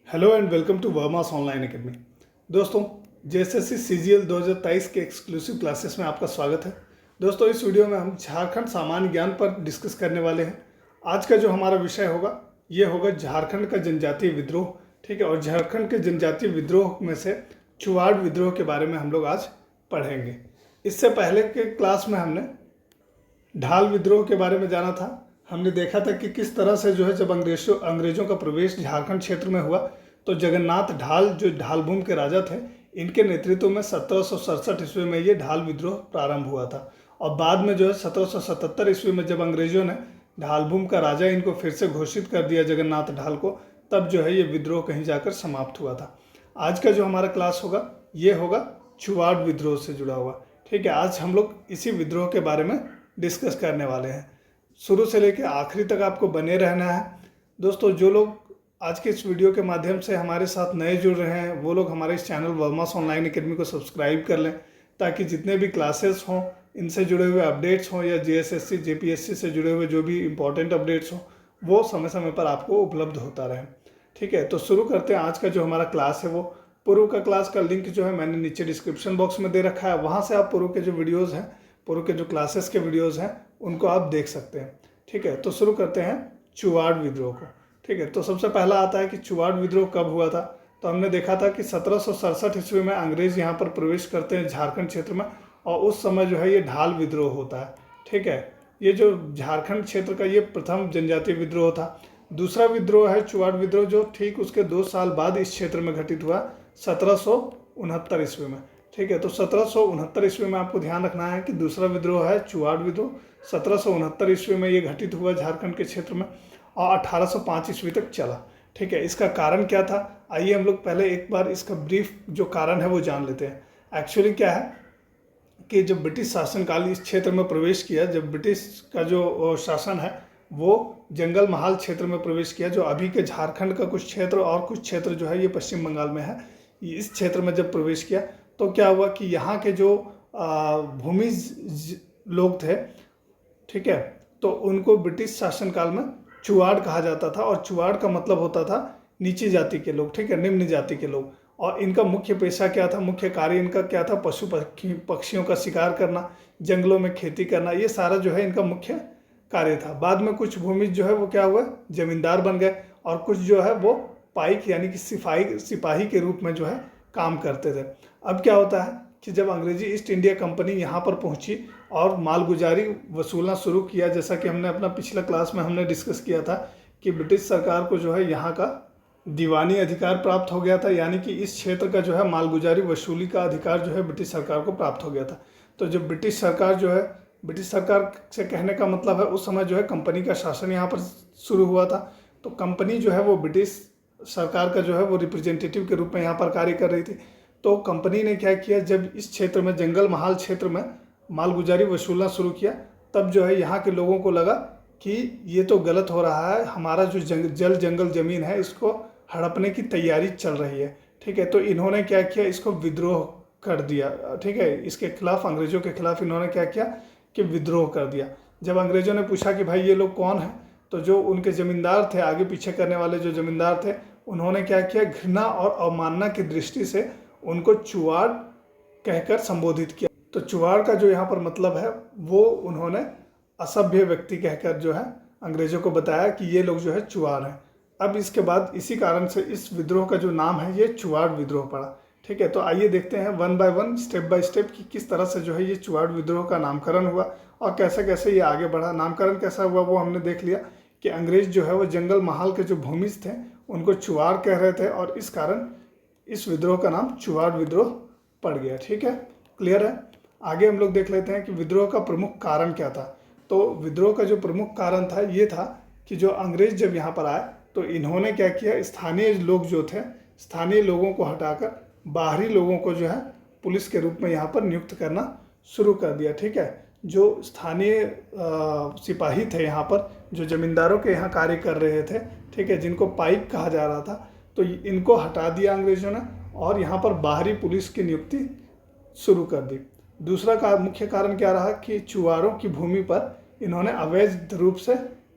Hello and welcome to Verma's online academy. दोस्तों, JSSC CGL 2023 के exclusive classes में आपका स्वागत है। दोस्तों, इस वीडियो में हम झारखंड सामान्य ज्ञान पर डिस्कस करने वाले हैं। आज का जो हमारा विषय होगा ये होगा झारखंड का जनजातीय विद्रोह। ठीक है, और झारखंड के जनजातीय विद्रोह में से चुआड़ विद्रोह के बारे में हम लोग आज पढ़ेंगे। इससे पहले के क्लास में हमने ढाल विद्रोह के बारे में जाना था। हमने देखा था कि किस तरह से जो है जब अंग्रेजों का प्रवेश झारखंड क्षेत्र में हुआ तो जगन्नाथ ढाल जो ढालभूम के राजा थे, इनके नेतृत्व में 1767 ईस्वी में ये ढाल विद्रोह प्रारंभ हुआ था। और बाद में जो है 1777 ईस्वी में जब अंग्रेजों ने ढालभूम का राजा इनको फिर से घोषित कर दिया जगन्नाथ ढाल को, तब जो है ये विद्रोह कहीं जाकर समाप्त हुआ था। आज का जो हमारा क्लास होगा ये होगा चुआड़ विद्रोह से जुड़ा हुआ। ठीक है, आज हम लोग इसी विद्रोह के बारे में डिस्कस करने वाले हैं। शुरू से लेकर आखिरी तक आपको बने रहना है। दोस्तों, जो लोग आज के इस वीडियो के माध्यम से हमारे साथ नए जुड़ रहे हैं वो लोग हमारे इस चैनल वर्मास ऑनलाइन एकेडमी को सब्सक्राइब कर लें, ताकि जितने भी क्लासेस हों इनसे जुड़े हुए अपडेट्स हों या जेएसएससी जेपीएससी से जुड़े हुए जो भी इंपॉर्टेंट अपडेट्स हों वो समय समय पर आपको उपलब्ध होता रहे। ठीक है, तो शुरू करते हैं। आज का जो हमारा क्लास है वो पूर्व का क्लास का लिंक जो है मैंने नीचे डिस्क्रिप्शन बॉक्स में दे रखा है। वहाँ से आप पूर्व के जो वीडियोज़ हैं, पूर्व के जो क्लासेस के वीडियोज़ हैं उनको आप देख सकते हैं। ठीक है, तो शुरू करते हैं चुआड़ विद्रोह को। ठीक है, तो सबसे पहला आता है कि चुआड़ विद्रोह कब हुआ था। तो हमने देखा था कि 1767 ईस्वी में अंग्रेज यहाँ पर प्रवेश करते हैं झारखंड क्षेत्र में, और उस समय जो है ये ढाल विद्रोह होता है। ठीक है, ये जो झारखंड क्षेत्र का ये प्रथम जनजातीय विद्रोह था। दूसरा विद्रोह है चुआड़ विद्रोह, जो ठीक उसके 2 साल बाद इस क्षेत्र में घटित हुआ 1769 ईस्वी में। ठीक है, तो 1769 ईस्वी में आपको ध्यान रखना है कि दूसरा विद्रोह है चुआड़ विद्रोह। 1769 ईस्वी में ये घटित हुआ झारखंड के क्षेत्र में और 1805 ईस्वी तक चला। ठीक है, इसका कारण क्या था, आइए हम लोग पहले एक बार इसका ब्रीफ जो कारण है वो जान लेते हैं। एक्चुअली क्या है कि जब ब्रिटिश शासनकाल इस क्षेत्र में प्रवेश किया, जब ब्रिटिश का जो शासन है वो जंगल महाल क्षेत्र में प्रवेश किया, जो अभी के झारखंड का कुछ क्षेत्र और कुछ क्षेत्र जो है ये पश्चिम बंगाल में है। इस क्षेत्र में जब प्रवेश किया तो क्या हुआ कि यहाँ के जो भूमिज लोग थे, ठीक है, तो उनको ब्रिटिश शासनकाल में चुआड़ कहा जाता था। और चुआड़ का मतलब होता था नीची जाति के लोग, ठीक है, निम्न जाति के लोग। और इनका मुख्य पेशा क्या था, मुख्य कार्य इनका क्या था, पशु पक्षियों का शिकार करना, जंगलों में खेती करना, ये सारा जो है इनका मुख्य कार्य था। बाद में कुछ भूमि जो है वो क्या हुआ, जमींदार बन गए, और कुछ जो है वो पाइक यानी कि सिपाही के रूप में जो है काम करते थे। अब क्या होता है कि जब अंग्रेजी ईस्ट इंडिया कंपनी यहाँ पर पहुँची और मालगुजारी वसूलना शुरू किया, जैसा कि हमने अपना पिछला क्लास में हमने डिस्कस किया था कि ब्रिटिश सरकार को जो है यहाँ का दीवानी अधिकार प्राप्त हो गया था, यानी कि इस क्षेत्र का जो है मालगुजारी वसूली का अधिकार जो है ब्रिटिश सरकार को प्राप्त हो गया था। तो जब ब्रिटिश सरकार जो है, ब्रिटिश सरकार से कहने का मतलब है उस समय जो है कंपनी का शासन यहाँ पर शुरू हुआ था। तो कंपनी जो है वो ब्रिटिश सरकार का जो है वो रिप्रेजेंटेटिव के रूप में यहाँ पर कार्य कर रही थी। तो कंपनी ने क्या किया, जब इस क्षेत्र में जंगल महाल क्षेत्र में मालगुजारी वसूलना शुरू किया, तब जो है यहाँ के लोगों को लगा कि ये तो गलत हो रहा है, हमारा जो जंगल ज़मीन है इसको हड़पने की तैयारी चल रही है। ठीक है, तो इन्होंने क्या किया, इसको विद्रोह कर दिया। ठीक है, इसके खिलाफ, अंग्रेज़ों के खिलाफ इन्होंने क्या किया कि विद्रोह कर दिया। जब अंग्रेज़ों ने पूछा कि भाई ये लोग कौन हैं, तो जो उनके ज़मींदार थे, आगे पीछे करने वाले जो ज़मींदार थे, उन्होंने क्या किया, घृणा और अवमानना की दृष्टि से उनको चुआड़ कहकर संबोधित किया। तो चुआड़ का जो यहाँ पर मतलब है वो उन्होंने असभ्य व्यक्ति कहकर जो है अंग्रेज़ों को बताया कि ये लोग जो है चुआड़ हैं। अब इसके बाद इसी कारण से इस विद्रोह का जो नाम है ये चुआड़ विद्रोह पड़ा। ठीक है, तो आइए देखते हैं one by one, step by step कि किस तरह से जो है ये चुआड़ विद्रोह का नामकरण हुआ और कैसे कैसे ये आगे बढ़ा। नामकरण कैसा हुआ वो हमने देख लिया कि अंग्रेज जो है वो जंगल महाल के जो भूमिज थे उनको चुआड़ कह रहे थे, और इस कारण इस विद्रोह का नाम चुआड़ विद्रोह पड़ गया। ठीक है, क्लियर है। आगे हम लोग देख लेते हैं कि विद्रोह का प्रमुख कारण क्या था। तो विद्रोह का जो प्रमुख कारण था ये था कि जो अंग्रेज जब यहाँ पर आए तो इन्होंने क्या किया, स्थानीय लोग जो थे, स्थानीय लोगों को हटाकर बाहरी लोगों को जो है पुलिस के रूप में यहाँ पर नियुक्त करना शुरू कर दिया। ठीक है, जो स्थानीय सिपाही थे यहाँ पर, जो जमींदारों के यहाँ कार्य कर रहे थे, ठीक है, जिनको पाइक कहा जा रहा था, तो इनको हटा दिया अंग्रेजों ने और यहाँ पर बाहरी पुलिस की नियुक्ति शुरू कर दी। दूसरा मुख्य कारण क्या रहा कि चुआड़ों की भूमि पर इन्होंने अवैध रूप से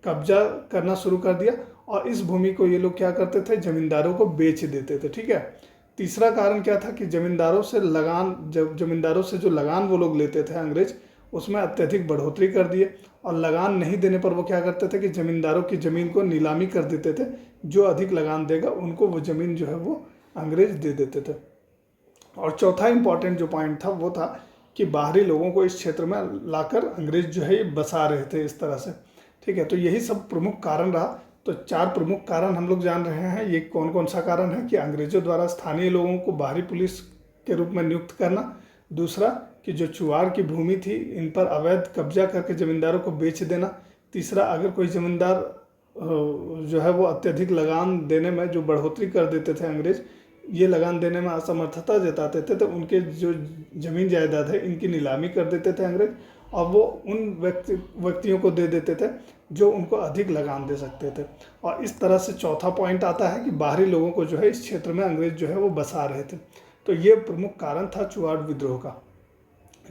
कब्जा करना शुरू कर दिया और इस भूमि को ये लोग क्या करते थे, जमींदारों को बेच देते थे। ठीक है। तीसरा कारण क्या था कि जमींदारों से जो लगान वो लोग लेते थे अंग्रेज, उसमें अत्यधिक बढ़ोतरी कर दिए, और लगान नहीं देने पर वो क्या करते थे कि जमींदारों की ज़मीन को नीलामी कर देते थे। जो अधिक लगान देगा उनको वो ज़मीन जो है वो अंग्रेज दे देते थे। और चौथा इंपॉर्टेंट जो पॉइंट था वो था कि बाहरी लोगों को इस क्षेत्र में लाकर अंग्रेज जो है ये बसा रहे थे इस तरह से। ठीक है। तो यही सब प्रमुख कारण रहा। तो 4 प्रमुख कारण हम लोग जान रहे हैं। ये कौन कौन सा कारण है कि अंग्रेजों द्वारा स्थानीय लोगों को बाहरी पुलिस के रूप में नियुक्त करना, दूसरा कि जो चुवाड़ की भूमि थी इन पर अवैध कब्जा करके ज़मींदारों को बेच देना, तीसरा अगर कोई ज़मींदार जो है वो अत्यधिक लगान देने में जो बढ़ोतरी कर देते थे अंग्रेज, ये लगान देने में असमर्थता जताते थे, तो उनके जो ज़मीन जायदाद है इनकी नीलामी कर देते थे अंग्रेज, और वो उन व्यक्तियों को दे देते थे जो उनको अधिक लगान दे सकते थे। और इस तरह से चौथा पॉइंट आता है कि बाहरी लोगों को जो है इस क्षेत्र में अंग्रेज जो है वो बसा रहे थे। तो ये प्रमुख कारण था चुवाड़ विद्रोह का।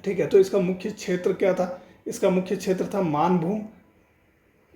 ठीक है। तो इसका मुख्य क्षेत्र क्या था? इसका मुख्य क्षेत्र था मानभूम,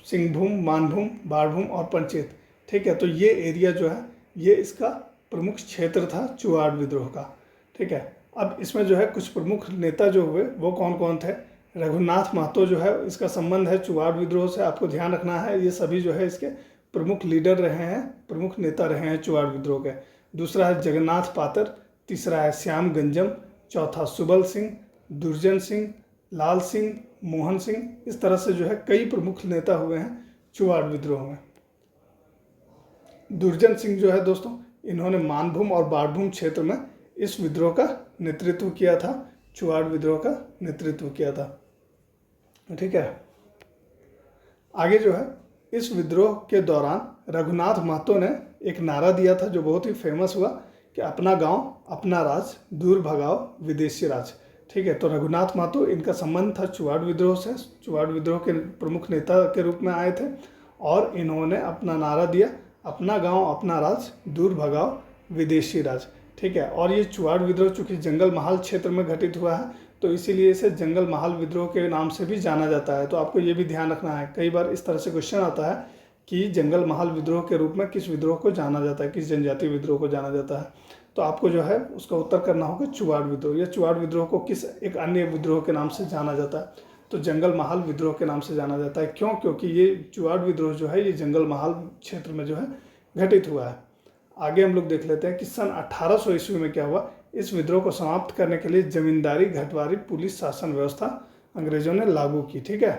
सिंहभूम, मानभूम, बाड़भूम और पंचेत। ठीक है। तो ये एरिया जो है ये इसका प्रमुख क्षेत्र था चुवाड़ विद्रोह का। ठीक है। अब इसमें जो है कुछ प्रमुख नेता जो हुए वो कौन कौन थे? रघुनाथ महतो जो है, इसका संबंध है चुवाड़ विद्रोह से, आपको ध्यान रखना है। ये सभी जो है इसके प्रमुख लीडर रहे हैं, प्रमुख नेता रहे हैं चुवाड़ विद्रोह के। दूसरा है जगन्नाथ पातर, तीसरा है श्याम गंजम, चौथा सुबल सिंह, दुर्जन सिंह, लाल सिंह, मोहन सिंह। इस तरह से जो है कई प्रमुख नेता हुए हैं चुवाड़ विद्रोह में। दुर्जन सिंह जो है दोस्तों, इन्होंने मानभूम और बाड़भूम क्षेत्र में इस विद्रोह का नेतृत्व किया था, चुवाड़ विद्रोह का नेतृत्व किया था। ठीक है। आगे जो है इस विद्रोह के दौरान रघुनाथ महतो ने एक नारा दिया था जो बहुत ही फेमस हुआ कि अपना गांव अपना राज, दूर भगाओ विदेशी राज। ठीक है। तो रघुनाथ महतो, इनका संबंध था चुवाड़ विद्रोह से, चुवाड़ विद्रोह के प्रमुख नेता के रूप में आए थे, और इन्होंने अपना नारा दिया, अपना गांव अपना राज, दूर भगाओ विदेशी राज। ठीक है। और ये चुवाड़ विद्रोह चूँकि जंगल महाल क्षेत्र में घटित हुआ है, तो इसीलिए इसे जंगल महाल विद्रोह के नाम से भी जाना जाता है। तो आपको ये भी ध्यान रखना है, कई बार इस तरह से क्वेश्चन आता है कि जंगल महाल विद्रोह के रूप में किस विद्रोह को जाना जाता है, किस जनजातीय विद्रोह को जाना जाता है। तो आपको जो है उसका उत्तर करना होगा चुवाड़ विद्रोह। या चुवाड़ विद्रोह को किस एक अन्य विद्रोह के नाम से जाना जाता है, तो जंगल महाल विद्रोह के नाम से जाना जाता है। क्यों? क्योंकि ये चुवाड़ विद्रोह जो है ये जंगल महाल क्षेत्र में जो है घटित हुआ है। आगे हम लोग देख लेते हैं कि सन 1800 ईस्वी में क्या हुआ। इस विद्रोह को समाप्त करने के लिए जमींदारी घटवारी पुलिस शासन व्यवस्था अंग्रेजों ने लागू की। ठीक है।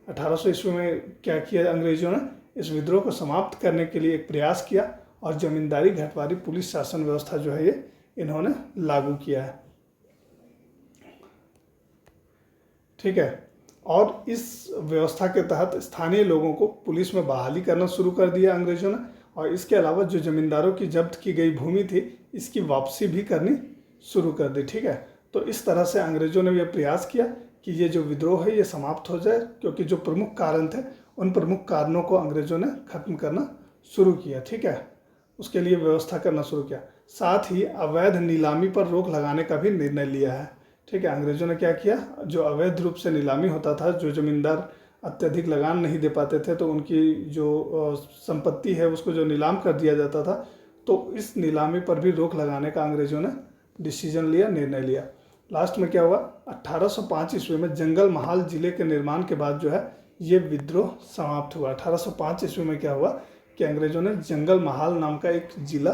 1800 ईस्वी में क्या किया अंग्रेजों ने? इस विद्रोह को समाप्त करने के लिए एक प्रयास किया, और जमींदारी घटवारी पुलिस शासन व्यवस्था जो है ये इन्होंने लागू किया है। ठीक है। और इस व्यवस्था के तहत स्थानीय लोगों को पुलिस में बहाली करना शुरू कर दिया अंग्रेजों ने, और इसके अलावा जो जमींदारों की जब्त की गई भूमि थी इसकी वापसी भी करनी शुरू कर दी। ठीक है। तो इस तरह से अंग्रेजों ने यह प्रयास किया कि ये जो विद्रोह है ये समाप्त हो जाए, क्योंकि जो प्रमुख कारण थे उन प्रमुख कारणों को अंग्रेजों ने खत्म करना शुरू किया। ठीक है। उसके लिए व्यवस्था करना शुरू किया। साथ ही अवैध नीलामी पर रोक लगाने का भी निर्णय लिया है। ठीक है। अंग्रेजों ने क्या किया? जो अवैध रूप से नीलामी होता था, जो जमींदार अत्यधिक लगान नहीं दे पाते थे तो उनकी जो संपत्ति है उसको जो नीलाम कर दिया जाता था, तो इस नीलामी पर भी रोक लगाने का अंग्रेजों ने डिसीजन लिया, निर्णय लिया। लास्ट में क्या हुआ? 1805 ईस्वी में जंगल महाल जिले के निर्माण के बाद जो है ये विद्रोह समाप्त हुआ। 1805 ईस्वी में क्या हुआ कि अंग्रेजों ने जंगल महाल नाम का एक जिला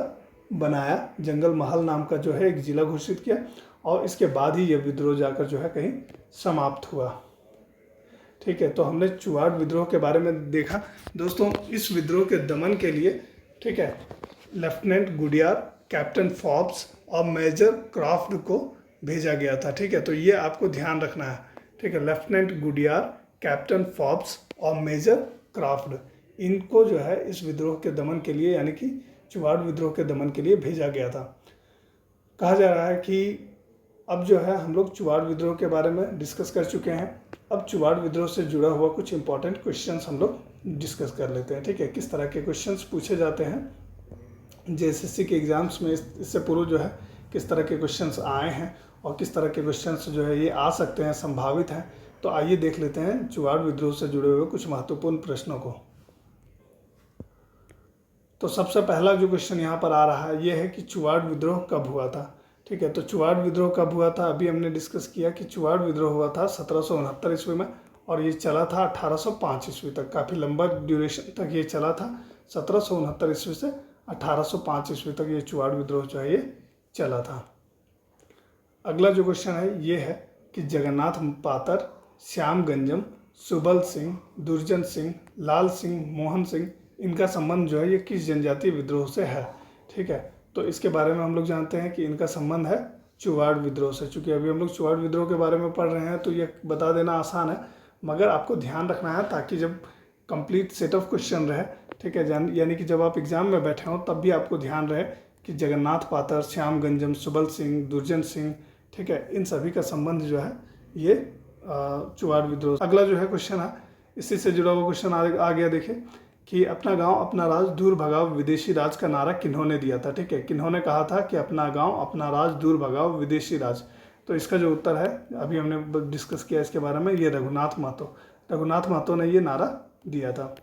बनाया, जंगल महाल नाम का जो है एक जिला घोषित किया, और इसके बाद ही ये विद्रोह जाकर जो है कहीं समाप्त हुआ। ठीक है। तो हमने चुवाड़ विद्रोह के बारे में देखा। दोस्तों, इस विद्रोह के दमन के लिए, ठीक है, लेफ्टिनेंट गुडियार, कैप्टन फॉब्स और मेजर क्रॉफ्ट को भेजा गया था। ठीक है। तो ये आपको ध्यान रखना है। ठीक है। लेफ्टिनेंट गुडियार, कैप्टन फॉब्स और मेजर क्रॉफ्ट, इनको जो है इस विद्रोह के दमन के लिए, यानी कि चुवाड़ विद्रोह के दमन के लिए भेजा गया था। कहा जा रहा है कि अब जो है हम लोग चुवाड़ विद्रोह के बारे में डिस्कस कर चुके हैं। अब चुवाड़ विद्रोह से जुड़ा हुआ कुछ इंपॉर्टेंट क्वेश्चंस हम लोग डिस्कस कर लेते हैं। ठीक है। किस तरह के क्वेश्चंस पूछे जाते हैं जेएसएससी के एग्ज़ाम्स में, इससे पूर्व जो है किस तरह के क्वेश्चंस आए हैं और किस तरह के क्वेश्चंस जो है ये आ सकते हैं, संभावित हैं। तो आइए देख लेते हैं चुवाड़ विद्रोह से जुड़े हुए कुछ महत्वपूर्ण प्रश्नों को। तो सबसे पहला जो क्वेश्चन यहाँ पर आ रहा है ये है कि चुवाड़ विद्रोह कब हुआ था। ठीक है, तो चुवाड़ विद्रोह कब हुआ था, अभी हमने डिस्कस किया कि चुवाड़ विद्रोह हुआ था 1769 ईस्वी में और ये चला था 1805 ईस्वी तक। काफ़ी लंबा ड्यूरेशन तक ये चला था, 1769 ईस्वी से 1805 ईस्वी तक ये चुवाड़ विद्रोह जो है ये चला था। अगला जो क्वेश्चन है ये है कि जगन्नाथ पातर, श्याम गंजम, सुबल सिंह, दुर्जन सिंह, लाल सिंह, मोहन सिंह, इनका संबंध जो है ये किस जनजातीय विद्रोह से है। ठीक है, तो इसके बारे में हम लोग जानते हैं कि इनका संबंध है चुवाड़ विद्रोह से। चूँकि अभी हम लोग चुवाड़ विद्रोह के बारे में पढ़ रहे हैं तो ये बता देना आसान है, मगर आपको ध्यान रखना है ताकि जब कंप्लीट सेट ऑफ क्वेश्चन रहे, ठीक है, यानी कि जब आप एग्जाम में बैठे हों तब भी आपको ध्यान रहे कि जगन्नाथ पातर, श्याम गंजम, सुबल सिंह, दुर्जन सिंह, ठीक है, इन सभी का संबंध जो है ये चुवाड़ विद्रोह। अगला जो है क्वेश्चन है इसी से जुड़ा हुआ क्वेश्चन आ गया। देखिए कि अपना गांव अपना राज दूर भगाओ विदेशी राज का नारा किन्होंने दिया था। ठीक है, किन्होंने कहा था कि अपना गांव अपना राज दूर भगाओ विदेशी राज। तो इसका जो उत्तर है अभी हमने डिस्कस किया इसके बारे में, ये रघुनाथ महतो ने ये नारा दिया था।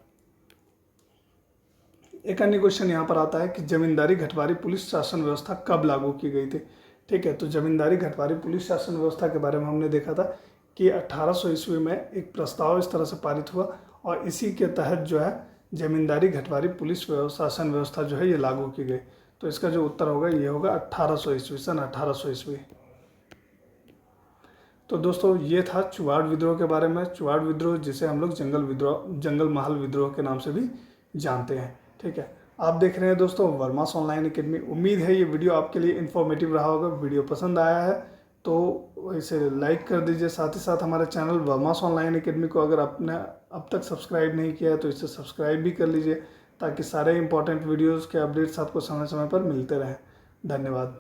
एक अन्य क्वेश्चन यहाँ पर आता है कि जमींदारी घटवारी पुलिस शासन व्यवस्था कब लागू की गई थी। ठीक है, तो जमींदारी घटवारी पुलिस शासन व्यवस्था के बारे में हमने देखा था कि 1800 ईस्वी में एक प्रस्ताव इस तरह से पारित हुआ और इसी के तहत जो है जमींदारी घटवारी पुलिस शासन व्यवस्था जो है ये लागू की गई। तो इसका जो उत्तर होगा ये होगा 1800 ईस्वी, सन 1800 ईस्वी। तो दोस्तों ये था चुवाड़ विद्रोह के बारे में। चुवाड़ विद्रोह जिसे हम लोग जंगल महल विद्रोह के नाम से भी जानते हैं। ठीक है, आप देख रहे हैं दोस्तों वर्मास ऑनलाइन एकेडमी। उम्मीद है ये वीडियो आपके लिए इन्फॉर्मेटिव रहा होगा। वीडियो पसंद आया है तो इसे लाइक कर दीजिए। साथ ही साथ हमारे चैनल वर्मास ऑनलाइन एकेडमी को अगर आपने अब तक सब्सक्राइब नहीं किया है तो इसे सब्सक्राइब भी कर लीजिए ताकि सारे इंपॉर्टेंट वीडियोज़ के अपडेट्स आपको समय समय पर मिलते रहें। धन्यवाद।